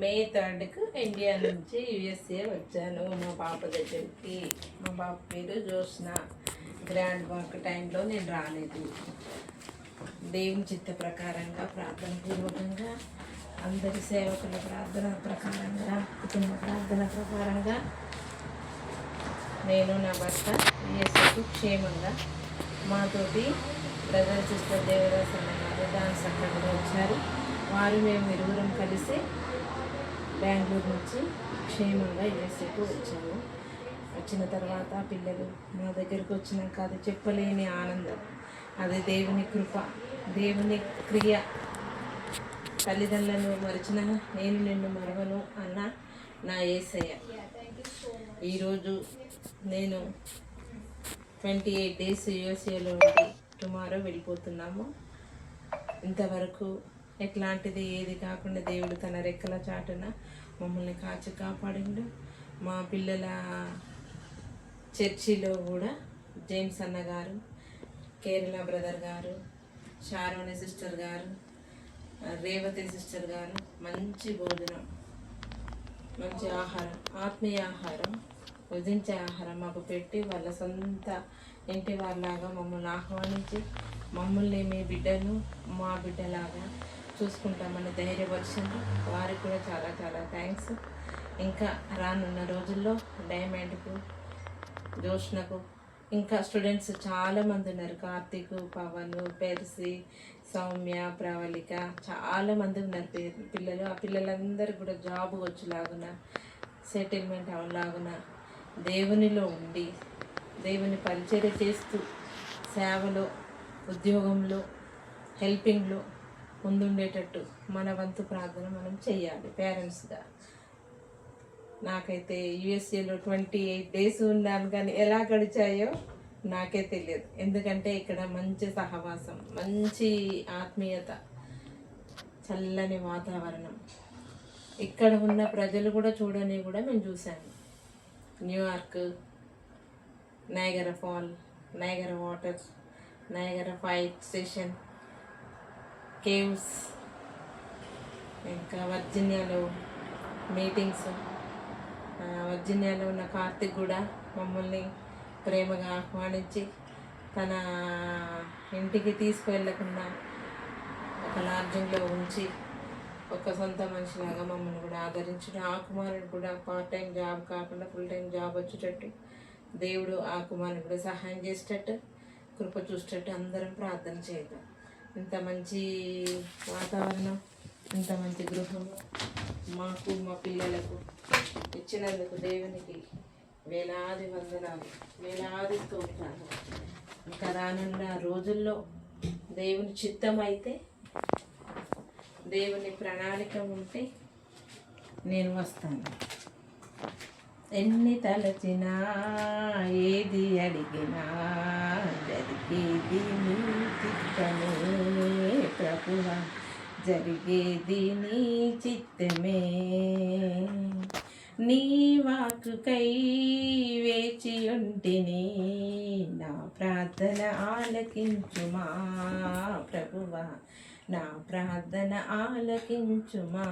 మే 3కు India నుంచి USA వచ్చాను మా పాప దగ్గరికి. మా పాప పేరు జోష్న. గ్రాండ్ వాక్ టైంలో నేను రాలేదు. దేవుని చిత్త ప్రకారంగా ప్రార్థన పూర్వకంగా అందరి సేవకుల ప్రార్థన ప్రకారంగా కుటుంబ ప్రార్థన ప్రకారంగా నేను నా భర్త యుఎస్ఏకు క్షేమంగా మాతోటి బ్రదర్ సిస్టర్ దేవదాస్ అన్నగారు డాన్స్ అక్కడ కూడా వచ్చారు. మేము ఇరువురం కలిసి బెంగళూరు నుంచి క్షేమంగా యుఎస్ఏకు వచ్చాము. వచ్చిన తర్వాత పిల్లలు మా దగ్గరికి వచ్చినాక అది చెప్పలేని ఆనందం. అది దేవుని కృప, దేవుని క్రియ. తల్లిదండ్రులను మరిచిన నేను నిన్ను మరవను అన్న నా యేసయ్య. ఈరోజు నేను 28 డేస్ యుఎస్ఏలో ఉండి టుమారో వెళ్ళిపోతున్నాము. ఇంతవరకు ఎట్లాంటిది ఏది కాకుండా దేవుడు తన రెక్కల చాటున మమ్మల్ని కాచి కాపాడిండు. మా పిల్లల చర్చిలో కూడా జేమ్స్ అన్న గారు, కేరళ బ్రదర్ గారు, షారోని సిస్టర్ గారు, రేవతి సిస్టర్ గారు మంచి భోజనం, మంచి ఆహారం, ఆత్మీయ ఆహారం, భుజించే ఆహారం మాకు పెట్టి వాళ్ళ సొంత ఇంటి వాళ్ళలాగా మమ్మల్ని ఆహ్వానించి మమ్మల్ని మీ బిడ్డను మా బిడ్డలాగా చూసుకుంటామని ధైర్యపరిచింది. వారికి కూడా చాలా చాలా థ్యాంక్స్. ఇంకా రానున్న రోజుల్లో డైమండ్కు, జోష్నకు ఇంకా స్టూడెంట్స్ చాలామంది ఉన్నారు. కార్తీక్, పవన్, పెర్సి, సౌమ్య, ప్రవళిక చాలామంది ఉన్నారు పిల్లలు. ఆ పిల్లలందరూ కూడా జాబ్ వచ్చేలాగున, సెటిల్మెంట్ అవలాగున దేవునిలో ఉండి దేవుని పరిచర్య చేస్తూ సేవలో, ఉద్యోగంలో, హెల్పింగ్లో ముందుండేటట్టు మన వంతు ప్రార్థన మనం చెయ్యాలి పేరెంట్స్గా. నాకైతే యుఎస్ఏలో 28 డేస్ ఉన్నాను, కానీ ఎలా గడిచాయో నాకే తెలియదు. ఎందుకంటే ఇక్కడ మంచి సహవాసం, మంచి ఆత్మీయత, చల్లని వాతావరణం. ఇక్కడ ఉన్న ప్రజలు కూడా చూడని కూడా మేము చూసాము. New York, Niagara fall, Niagara water, Niagara fire station, caves, ఇంకా వర్జీనియాలో మీటింగ్స్. వర్జీనియాలో ఉన్న కార్తిక్ కూడా మమ్మల్ని ప్రేమగా ఆహ్వానించి తన ఇంటికి తీసుకువెళ్ళకుండా ఒక లాడ్జింగ్లో ఉంచి ఒక సొంత మనిషిలాగా మమ్మల్ని కూడా ఆదరించడం. ఆ కుమారుడు కూడా పార్ట్ టైం జాబ్ కాకుండా ఫుల్ టైం జాబ్ వచ్చేటట్టు దేవుడు ఆ కుమారుడు కూడా సహాయం చేసేటట్టు, కృప చూసేటట్టు అందరం ప్రార్థన చేద్దాం. ఇంత మంచి వాతావరణం, ఇంత మంచి గృహము మాకు మా పిల్లలకు ఇచ్చినందుకు దేవునికి వేలాది వందనాలు, వేలాది స్తోత్రాలు. ఇంకా రానున్న రోజుల్లో దేవుని చిత్తం అయితే, దేవుని ప్రణాళిక ఉంటే నేను వస్తాను. ఎన్ని తలచినా ఏది అడిగినా జరిగేది నీ చిత్తమే ప్రభువా, జరిగేది నీ చిత్తమే. నీ వాక్కుకై వేచి ఉంటిని, నా ప్రార్థన ఆలకించుమా ప్రభువా, నా ప్రార్థన ఆలకించుమా.